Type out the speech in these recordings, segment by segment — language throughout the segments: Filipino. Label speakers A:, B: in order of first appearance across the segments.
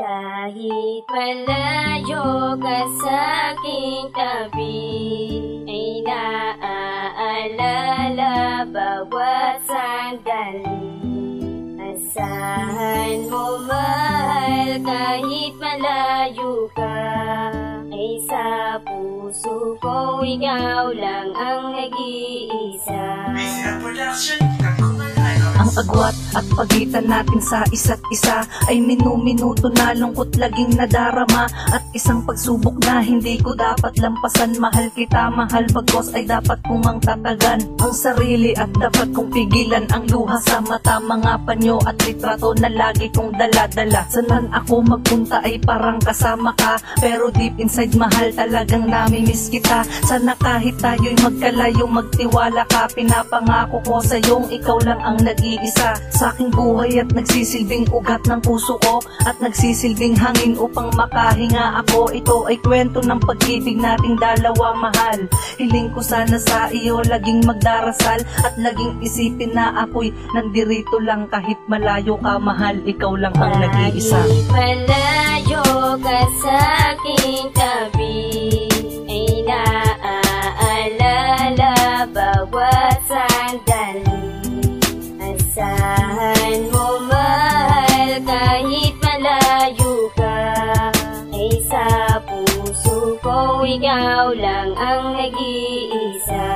A: Kahit malayo ka sa aking tabi, ay naaalala bawat sandali. Asahan mo mahal kahit malayo ka, ay sa puso ko ikaw lang ang nag-iisa.
B: Ang agwat at pagitan natin sa isa't isa ay minu-minuto na lungkot laging nadarama, at isang pagsubok na hindi ko dapat lampasan. Mahal kita, mahal bagkos ay dapat kong tatagan ang sarili, at dapat kong pigilan ang luha sa mata. Mga panyo at litrato na lagi kong dala-dala. Saan ako magpunta ay parang kasama ka, pero deep inside mahal talagang namimiss kita. Sana kahit tayo'y magkalayo magtiwala ka. Pinapangako ko sa'yong ikaw lang ang nag-iisa sa aking buhay, at nagsisilbing ugat ng puso ko, at nagsisilbing hangin upang makahinga ako. Ito ay kwento ng pag-ibig nating dalawa, mahal. Hiling ko sana sa iyo laging magdarasal, at laging isipin na ako'y nandirito lang kahit malayo ka, mahal. Ikaw lang ang nag-iisa.
A: Kahit malayo ka sa aking tabi, ay naaalala bawat sandali. Asahan mo mahal kahit malayo ka, ay sa puso ko ikaw lang ang nag-iisa.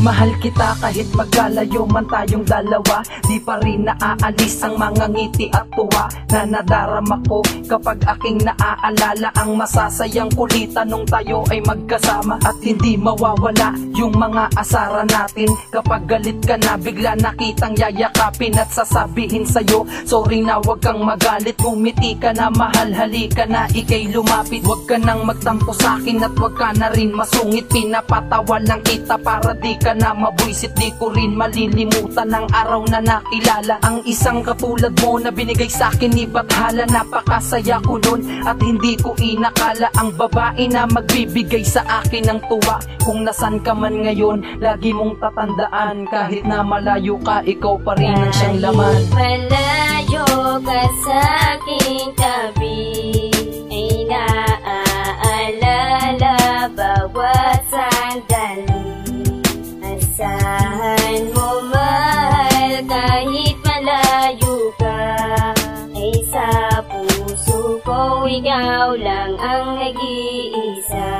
B: Mahal kita kahit magkalayo man tayong dalawa, di pa rin naaalis ang mga ngiti at tuwa na nadarama ko kapag aking naaalala ang masasayang kulitan nung tayo ay magkasama. At hindi mawawala yung mga asara natin kapag galit ka na bigla nakitang yayakapin at sasabihin sa'yo sorry na wag kang magalit. Ngumiti ka na mahal, halika na ikay lumapit. Wag ka nang magtampo sa'kin at wag ka na rin masungit. Pinapatawa lang kita para di ka na mabwisit. Di ko rin malilimutan ang araw na nakilala ang isang katulad mo na binigay sa'kin ni Bathala. Napakasaya ko nun at hindi ko inakala ang babae na magbibigay sa akin ng tuwa. Kung nasan ka man ngayon, lagi mong tatandaan kahit na malayo ka, ikaw pa rin ang siyang laman.
A: Kahit malayo ka sa aking tabi, ay naaalala bawat sandali. Asahan mo mahal kahit malayo ka, ay sa puso ko ikaw lang ang nag-iisa.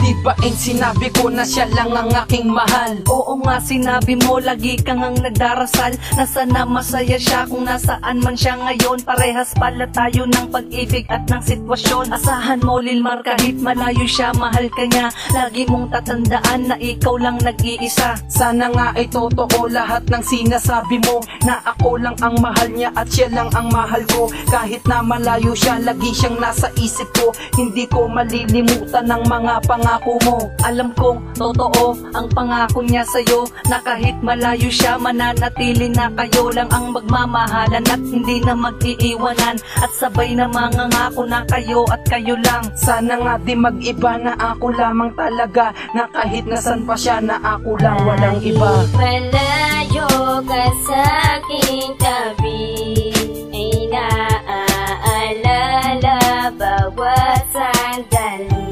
B: Diba sinabi ko na siya lang ang aking mahal? Oo nga sinabi mo, lagi kang ang nagdarasal na sana masaya siya kung nasaan man siya ngayon. Parehas pala tayo ng pag-ibig at ng sitwasyon. Asahan mo Lilmar kahit malayo siya, mahal ka niya. Lagi mong tatandaan na ikaw lang nag-iisa. Sana nga ay totoo lahat ng sinasabi mo, na ako lang ang mahal niya at siya lang ang mahal ko. Kahit na malayo siya, lagi siyang nasa isip ko. Hindi ko malilimutan ang mga pangako mo. Alam kong totoo ang pangako niya sa'yo, na kahit malayo siya, mananatili na kayo lang ang magmamahalan at hindi na mag-iiwanan. At sabay na mangangako na kayo at kayo lang. Sana nga di mag-iba na ako lamang talaga, na kahit nasan pa siya na ako lang walang iba.
A: Kahit malayo ka sa aking tabi, ay naaalala bawat sandali.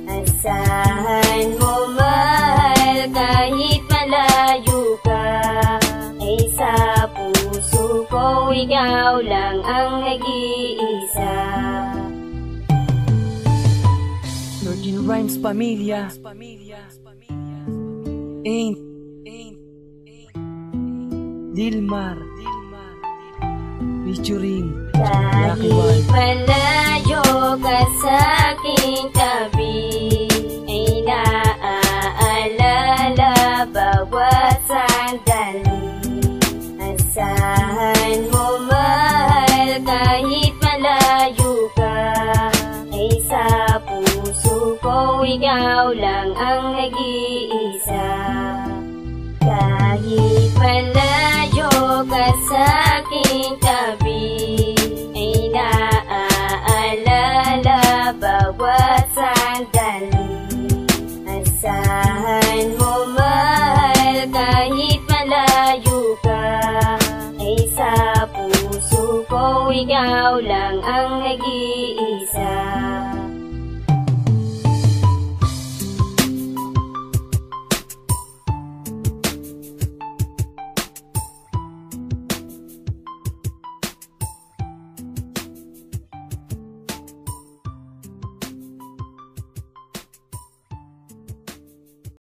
A: Asahan mo mahal kahit malayo ka, ay sa puso ko ikaw lang ang nag-iisa.
B: Virgin Rhymes Pamilya. Ain't Lilmar featuring
A: Kahit malayo ka sa aking tabi, ay naaalala bawat sandali. Asahan mo mahal kahit malayo ka, ay sa puso ko ikaw lang ang nag-iisa. Kahit malayo ka sa aking tabi, ay naaalala bawat sandali. Asahan mo mahal kahit malayo ka, ay sa ikaw lang ang nag-iisa.